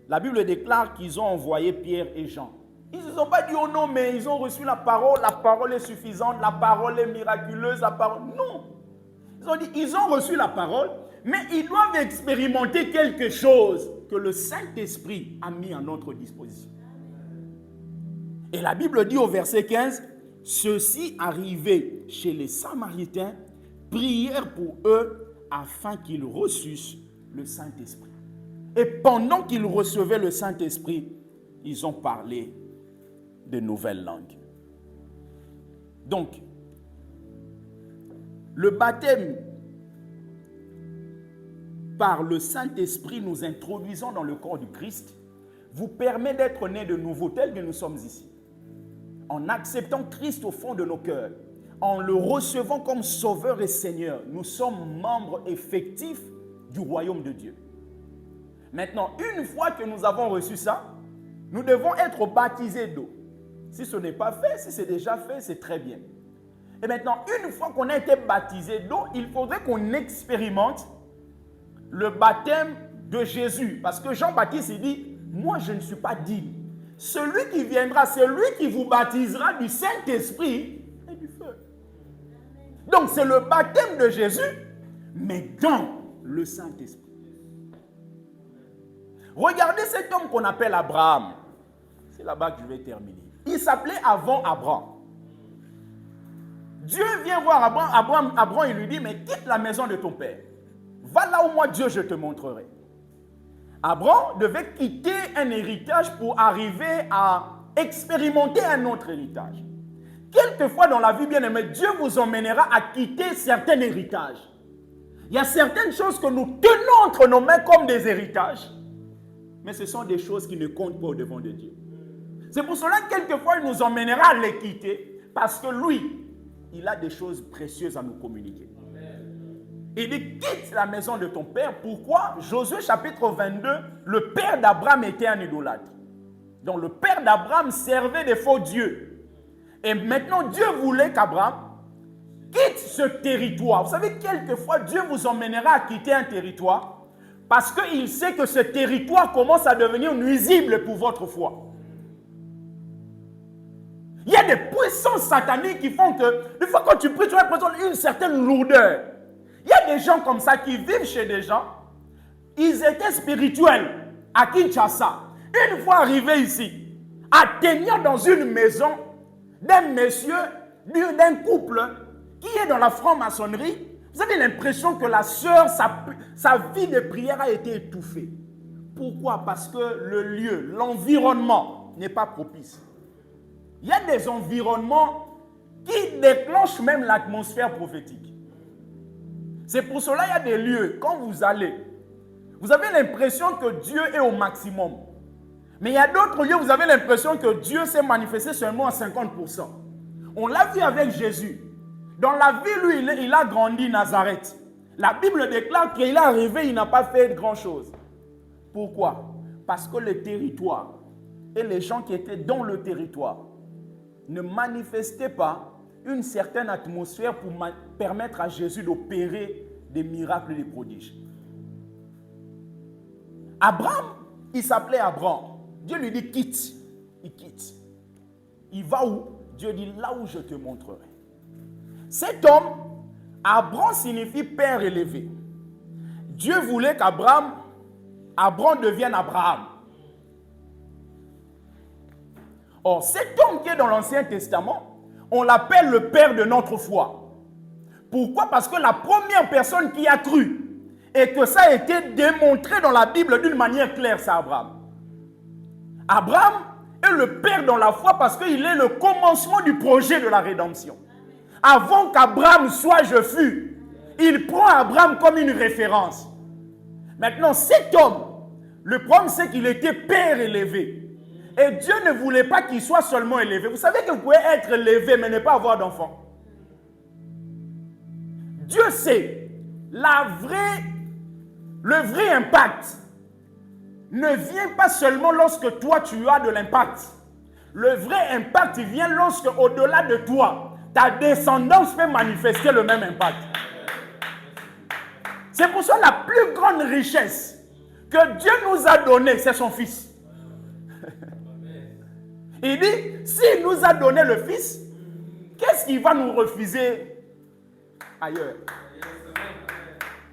La Bible déclare qu'ils ont envoyé Pierre et Jean. Ils ne se sont pas dit, oh non, mais ils ont reçu la parole est suffisante, la parole est miraculeuse, la parole... Non. Ils ont dit, ils ont reçu la parole, mais ils doivent expérimenter quelque chose que le Saint-Esprit a mis à notre disposition. Et la Bible dit au verset 15, ceux-ci arrivés chez les Samaritains prièrent pour eux afin qu'ils reçussent le Saint-Esprit. Et pendant qu'ils recevaient le Saint-Esprit, ils ont parlé de nouvelles langues. Donc, le baptême par le Saint-Esprit, nous introduisons dans le corps du Christ, vous permet d'être nés de nouveau tel que nous sommes ici. En acceptant Christ au fond de nos cœurs, en le recevant comme Sauveur et Seigneur, nous sommes membres effectifs du royaume de Dieu. Maintenant, une fois que nous avons reçu ça, nous devons être baptisés d'eau. Si ce n'est pas fait, si c'est déjà fait, c'est très bien. Et maintenant, une fois qu'on a été baptisé d'eau, il faudrait qu'on expérimente le baptême de Jésus. Parce que Jean-Baptiste, il dit, moi je ne suis pas digne. Celui qui viendra, c'est lui qui vous baptisera du Saint-Esprit et du feu. Donc c'est le baptême de Jésus, mais dans le Saint-Esprit. Regardez cet homme qu'on appelle Abraham. C'est là-bas que je vais terminer. Il s'appelait avant Abraham. Dieu vient voir Abraham. Abraham, il lui dit, mais quitte la maison de ton père. Va là où moi, Dieu, je te montrerai. Abraham devait quitter un héritage pour arriver à expérimenter un autre héritage. Quelquefois dans la vie, bien aimée, Dieu vous emmènera à quitter certains héritages. Il y a certaines choses que nous tenons entre nos mains comme des héritages, mais ce sont des choses qui ne comptent pas au devant de Dieu. C'est pour cela que quelquefois il nous emmènera à les quitter, parce que lui, il a des choses précieuses à nous communiquer. Il dit, quitte la maison de ton père. Pourquoi? Josué chapitre 22, le père d'Abraham était un idolâtre. Donc le père d'Abraham servait des faux dieux. Et maintenant Dieu voulait qu'Abraham quitte ce territoire. Vous savez, quelquefois Dieu vous emmènera à quitter un territoire parce qu'il sait que ce territoire commence à devenir nuisible pour votre foi. Il y a des puissances sataniques qui font que, des fois quand tu pries, tu as une certaine lourdeur. Il y a des gens comme ça qui vivent chez des gens. Ils étaient spirituels à Kinshasa. Une fois arrivés ici, atteignant dans une maison d'un monsieur, d'un couple qui est dans la franc-maçonnerie, vous avez l'impression que la sœur, sa vie de prière a été étouffée. Pourquoi? Parce que le lieu, l'environnement n'est pas propice. Il y a des environnements qui déclenchent même l'atmosphère prophétique. C'est pour cela qu'il y a des lieux, quand vous allez, vous avez l'impression que Dieu est au maximum. Mais il y a d'autres lieux où vous avez l'impression que Dieu s'est manifesté seulement à 50%. On l'a vu avec Jésus. Dans la vie, lui, il a grandi Nazareth. La Bible déclare qu'il est arrivé, il n'a pas fait grand-chose. Pourquoi? Parce que le territoire et les gens qui étaient dans le territoire ne manifestaient pas une certaine atmosphère pour permettre à Jésus d'opérer des miracles et des prodiges. Abraham, il s'appelait Abraham. Dieu lui dit quitte. Il quitte. Il va où? Dieu dit là où je te montrerai. Cet homme, Abraham signifie père élevé. Dieu voulait qu'Abraham devienne Abraham. Or, cet homme qui est dans l'Ancien Testament, on l'appelle le père de notre foi. Pourquoi? Parce que la première personne qui a cru et que ça a été démontré dans la Bible d'une manière claire, c'est Abraham. Abraham est le père dans la foi parce qu'il est le commencement du projet de la rédemption. Avant qu'Abraham soit je fus, il prend Abraham comme une référence. Maintenant, cet homme, le problème c'est qu'il était père élevé. Et Dieu ne voulait pas qu'il soit seulement élevé. Vous savez que vous pouvez être élevé mais ne pas avoir d'enfant. Dieu sait, le vrai impact ne vient pas seulement lorsque toi tu as de l'impact. Le vrai impact vient lorsque au-delà de toi, ta descendance peut manifester le même impact. C'est pour ça la plus grande richesse que Dieu nous a donnée, c'est son Fils. Il dit, s'il nous a donné le Fils, qu'est-ce qu'il va nous refuser ailleurs?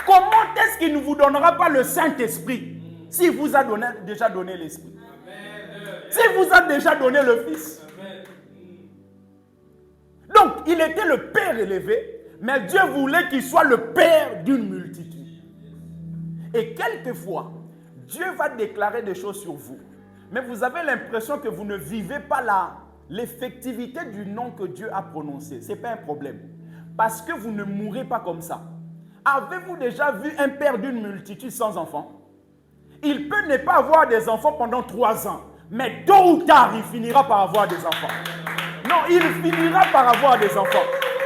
Comment est-ce qu'il ne vous donnera pas le Saint-Esprit s'il vous a déjà donné l'Esprit? S'il vous a déjà donné le Fils? Donc, il était le Père élevé, mais Dieu voulait qu'il soit le Père d'une multitude. Et quelquefois, Dieu va déclarer des choses sur vous. Mais vous avez l'impression que vous ne vivez pas l'effectivité du nom que Dieu a prononcé. Ce n'est pas un problème. Parce que vous ne mourrez pas comme ça. Avez-vous déjà vu un père d'une multitude sans enfants? Il peut ne pas avoir des enfants pendant 3 ans. Mais tôt ou tard, il finira par avoir des enfants. Non, il finira par avoir des enfants.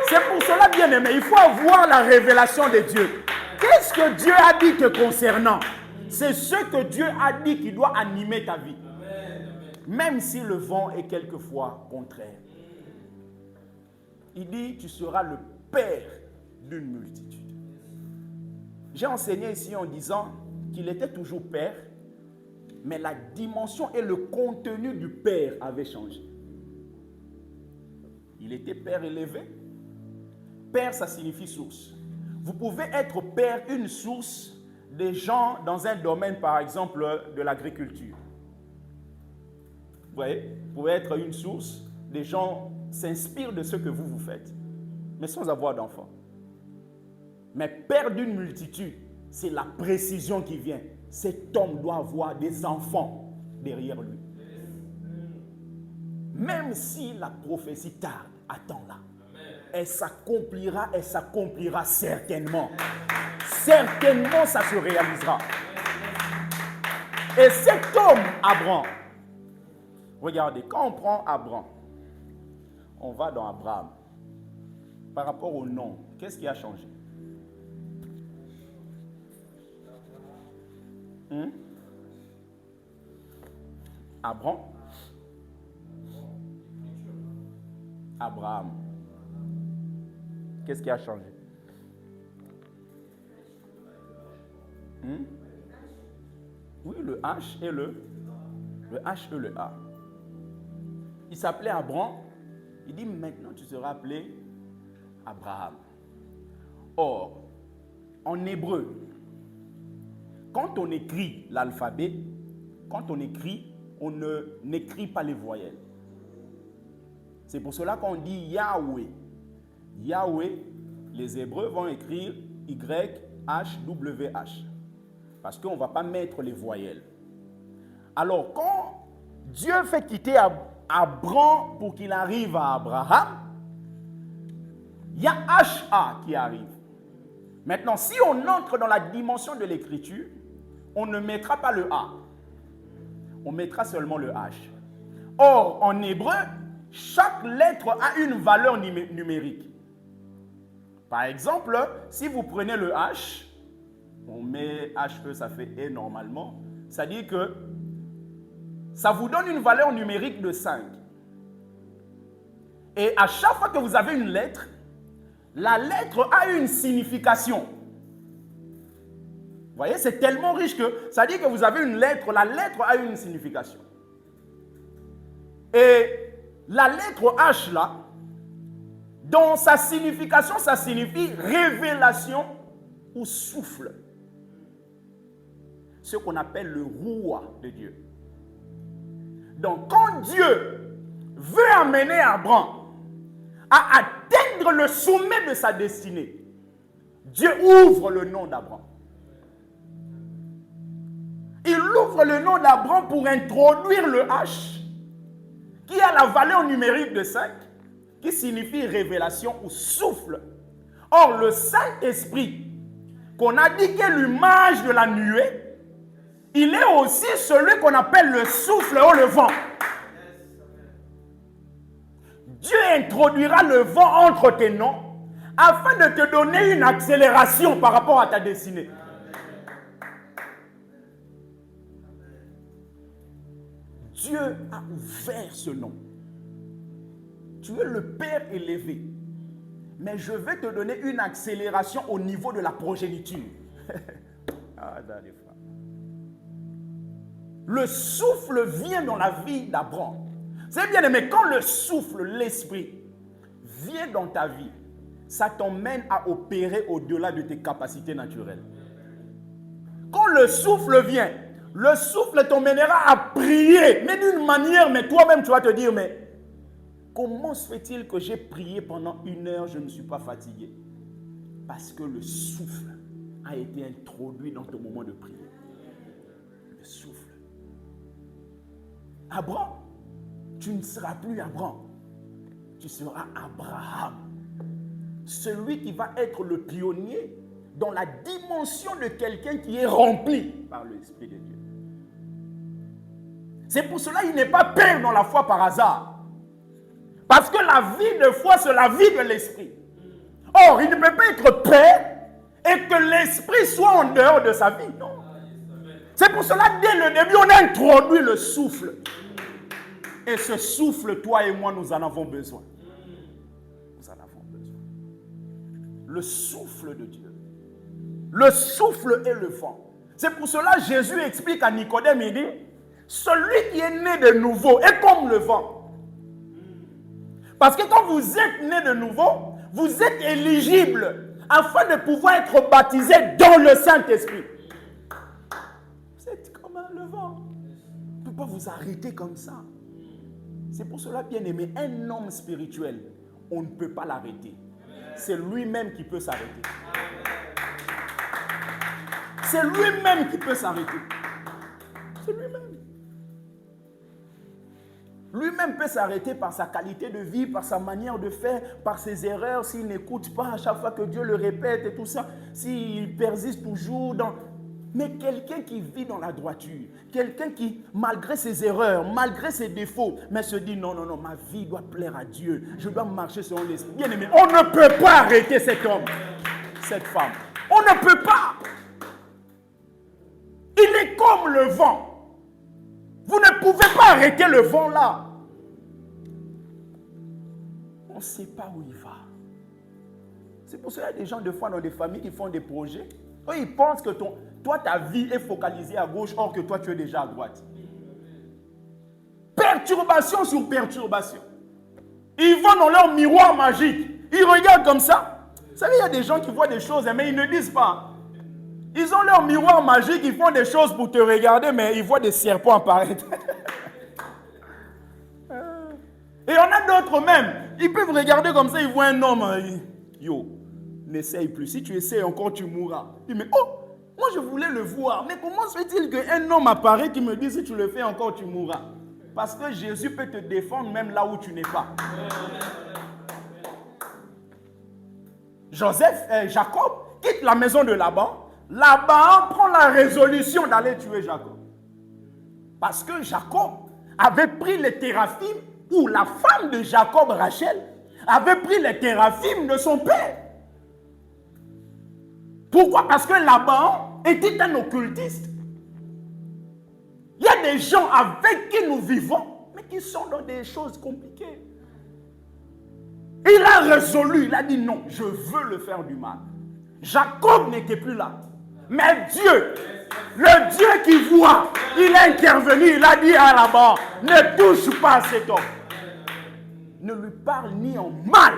C'est pour cela, bien aimé, il faut avoir la révélation de Dieu. Qu'est-ce que Dieu a dit te concernant? C'est ce que Dieu a dit qui doit animer ta vie. Même si le vent est quelquefois contraire. Il dit, tu seras le père d'une multitude. J'ai enseigné ici en disant qu'il était toujours père, mais la dimension et le contenu du père avaient changé. Il était père élevé. Père, ça signifie source. Vous pouvez être père, une source, des gens dans un domaine, par exemple, de l'agriculture. Vous voyez, vous pouvez être une source, des gens s'inspirent de ce que vous faites, mais sans avoir d'enfants. Mais père d'une multitude, c'est la précision qui vient. Cet homme doit avoir des enfants derrière lui. Même si la prophétie tarde, attends-la. Elle s'accomplira certainement. Certainement, ça se réalisera. Et cet homme, Abraham, regardez, quand on prend Abraham, on va dans Abraham. Par rapport au nom, qu'est-ce qui a changé? Abraham. Qu'est-ce qui a changé? Oui, le H et le H et le A. Il s'appelait Abraham. Il dit maintenant tu seras appelé Abraham. Or, en hébreu, quand on écrit l'alphabet, on n'écrit pas les voyelles. C'est pour cela qu'on dit Yahweh. Yahweh, les Hébreux vont écrire YHWH. Parce qu'on ne va pas mettre les voyelles. Alors, quand Dieu fait quitter Abraham pour qu'il arrive à Abraham, il y a HA qui arrive. Maintenant, si on entre dans la dimension de l'écriture, on ne mettra pas le A. On mettra seulement le H. Or, en hébreu, chaque lettre a une valeur numérique. Par exemple, si vous prenez le H, on met HE, ça fait E normalement, ça dit que ça vous donne une valeur numérique de 5. Et à chaque fois que vous avez une lettre, la lettre a une signification. Vous voyez, c'est tellement riche que ça dit que vous avez une lettre, la lettre a une signification. Et la lettre H là, dans sa signification, ça signifie révélation ou souffle. Ce qu'on appelle le Roua de Dieu. Donc quand Dieu veut amener Abraham à atteindre le sommet de sa destinée, Dieu ouvre le nom d'Abraham. Il ouvre le nom d'Abraham pour introduire le H, qui a la valeur numérique de 5, qui signifie révélation ou souffle. Or, le Saint-Esprit, qu'on a dit qu'est l'image de la nuée, il est aussi celui qu'on appelle le souffle ou le vent. Dieu introduira le vent entre tes noms afin de te donner une accélération par rapport à ta destinée. Dieu a ouvert ce nom. Tu es le Père élevé. Mais je vais te donner une accélération au niveau de la progéniture. Le souffle vient dans la vie d'Abraham. C'est bien aimé, quand le souffle, l'esprit, vient dans ta vie, ça t'emmène à opérer au-delà de tes capacités naturelles. Quand le souffle vient, le souffle t'emmènera à prier, mais d'une manière, mais toi-même tu vas te dire, mais comment se fait-il que j'ai prié pendant 1 heure, je ne suis pas fatigué? Parce que le souffle a été introduit dans ton moment de prière. Le souffle. Abraham, tu ne seras plus Abraham, tu seras Abraham. Celui qui va être le pionnier dans la dimension de quelqu'un qui est rempli par l'Esprit de Dieu. C'est pour cela qu'il n'est pas père dans la foi par hasard. Parce que la vie de foi, c'est la vie de l'Esprit. Or, il ne peut pas être père et que l'Esprit soit en dehors de sa vie. Non. C'est pour cela, dès le début, on a introduit le souffle. Et ce souffle, toi et moi, nous en avons besoin. Nous en avons besoin. Le souffle de Dieu. Le souffle et le vent. C'est pour cela que Jésus explique à Nicodème, il dit, celui qui est né de nouveau est comme le vent. Parce que quand vous êtes né de nouveau, vous êtes éligible afin de pouvoir être baptisé dans le Saint-Esprit. Vous êtes comme le vent. On ne peut pas vous arrêter comme ça. C'est pour cela, bien aimé, un homme spirituel, on ne peut pas l'arrêter. C'est lui-même qui peut s'arrêter. C'est lui-même qui peut s'arrêter. C'est lui-même. Lui-même peut s'arrêter par sa qualité de vie, par sa manière de faire, par ses erreurs, s'il n'écoute pas à chaque fois que Dieu le répète et tout ça, s'il persiste toujours dans... Mais quelqu'un qui vit dans la droiture, quelqu'un qui, malgré ses erreurs, malgré ses défauts, mais se dit non, ma vie doit plaire à Dieu, je dois marcher selon l'esprit. Bien aimé, on ne peut pas arrêter cet homme, cette femme. On ne peut pas. Il est comme le vent. Vous ne pouvez pas arrêter le vent là. On ne sait pas où il va. C'est pour ça qu'il y a des gens, des fois, dans des familles qui font des projets. Eux, ils pensent que toi, ta vie est focalisée à gauche, or que toi, tu es déjà à droite. Perturbation sur perturbation. Ils vont dans leur miroir magique. Ils regardent comme ça. Vous savez, il y a des gens qui voient des choses, mais ils ne disent pas. Ils ont leur miroir magique, ils font des choses pour te regarder, mais ils voient des serpents apparaître. Et on a d'autres même. Ils peuvent regarder comme ça, ils voient un homme. Yo, n'essaye plus. Si tu essayes encore, tu mourras. Il dit, mais oh, moi je voulais le voir. Mais comment se fait-il qu'un homme apparaît qui me dit, si tu le fais encore, tu mourras? Parce que Jésus peut te défendre même là où tu n'es pas. Jacob quitte la maison de Laban. Laban prend la résolution d'aller tuer Jacob. Parce que Jacob avait pris les téraphimes, ou la femme de Jacob, Rachel, avait pris les téraphimes de son père. Pourquoi? Parce que Laban était un occultiste. Il y a des gens avec qui nous vivons, mais qui sont dans des choses compliquées. Il a résolu, il a dit non, je veux le faire du mal. Jacob n'était plus là. Mais Dieu, le Dieu qui voit, il est intervenu, il a dit à Laban, ne touche pas à cet homme. Ne lui parle ni en mal.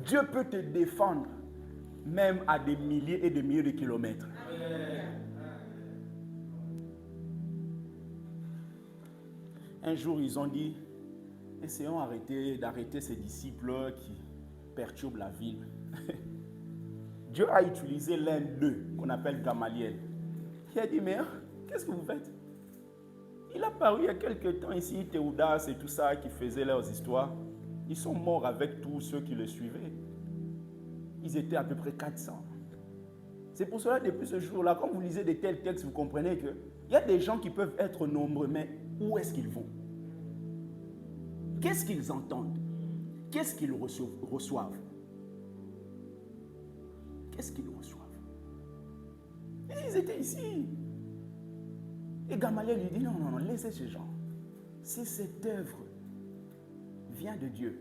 Dieu peut te défendre, même à des milliers et des milliers de kilomètres. Un jour, ils ont dit, essayons d'arrêter ces disciples qui perturbent la ville. Dieu a utilisé l'un d'eux, qu'on appelle Gamaliel. Il a dit, mais qu'est-ce que vous faites? Il a paru il y a quelques temps ici, Théodas et tout ça, qui faisaient leurs histoires. Ils sont morts avec tous ceux qui le suivaient. Ils étaient à peu près 400. C'est pour cela, depuis ce jour-là, quand vous lisez de tels textes, vous comprenez qu'il y a des gens qui peuvent être nombreux, mais où est-ce qu'ils vont? Qu'est-ce qu'ils entendent? Qu'est-ce qu'ils reçoivent? Qu'est-ce qu'ils reçoivent? Et ils étaient ici. Et Gamaliel lui dit, non, laissez ces gens. Si cette œuvre vient de Dieu,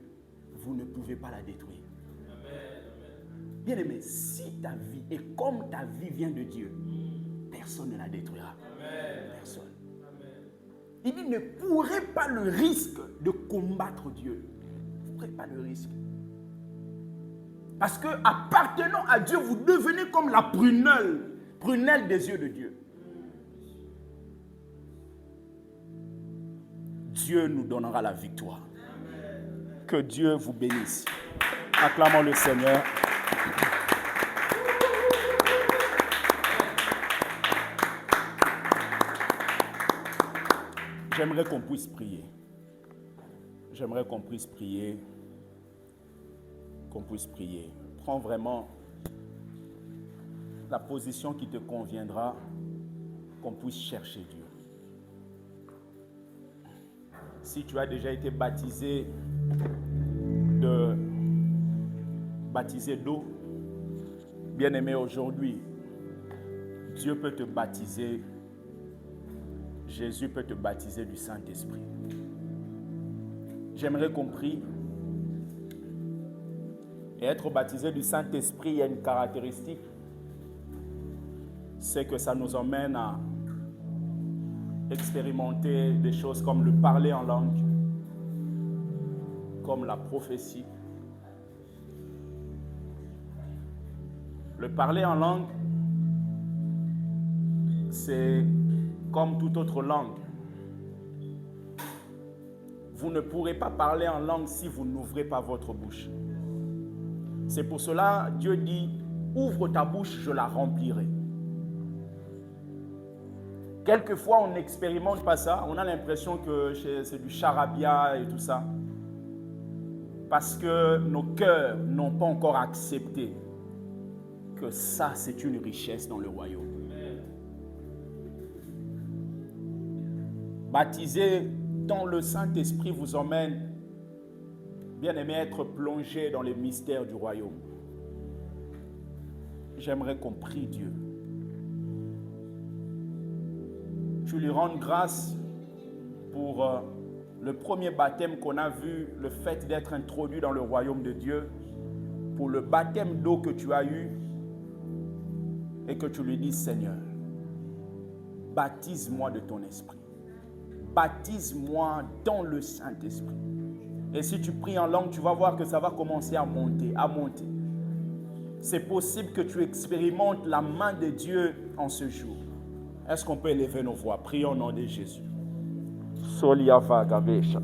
vous ne pouvez pas la détruire. Bien aimé, si ta vie est comme ta vie vient de Dieu, personne ne la détruira. Personne. Il dit, ne courez pas le risque de combattre Dieu. Ne courez pas le risque. Parce que appartenant à Dieu, vous devenez comme la prunelle des yeux de Dieu. Dieu nous donnera la victoire. Que Dieu vous bénisse. Acclamons le Seigneur. J'aimerais qu'on puisse prier. J'aimerais qu'on puisse prier. Qu'on puisse prier. Prends vraiment la position qui te conviendra, qu'on puisse chercher Dieu. Si tu as déjà été baptisé d'eau, bien-aimé, aujourd'hui, Dieu peut te baptiser, Jésus peut te baptiser du Saint-Esprit. J'aimerais qu'on prie. Et être baptisé du Saint-Esprit, il y a une caractéristique, c'est que ça nous emmène à expérimenter des choses comme le parler en langue, comme la prophétie. Le parler en langue, c'est comme toute autre langue. Vous ne pourrez pas parler en langue si vous n'ouvrez pas votre bouche. C'est pour cela Dieu dit, ouvre ta bouche, je la remplirai. Quelquefois, on n'expérimente pas ça. On a l'impression que c'est du charabia et tout ça. Parce que nos cœurs n'ont pas encore accepté que ça, c'est une richesse dans le royaume. Baptiser dans le Saint-Esprit vous emmène, bien aimé, être plongé dans les mystères du royaume. J'aimerais qu'on prie Dieu. Tu lui rends grâce pour le premier baptême qu'on a vu, le fait d'être introduit dans le royaume de Dieu, pour le baptême d'eau que tu as eu, et que tu lui dis, Seigneur, baptise-moi de ton esprit. Baptise-moi dans le Saint-Esprit. Et si tu pries en langue, tu vas voir que ça va commencer à monter, à monter. C'est possible que tu expérimentes la main de Dieu en ce jour. Est-ce qu'on peut élever nos voix? Prions au nom de Jésus. Soliava Gabeja.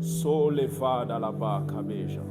Soleva Dalaba Kabeja.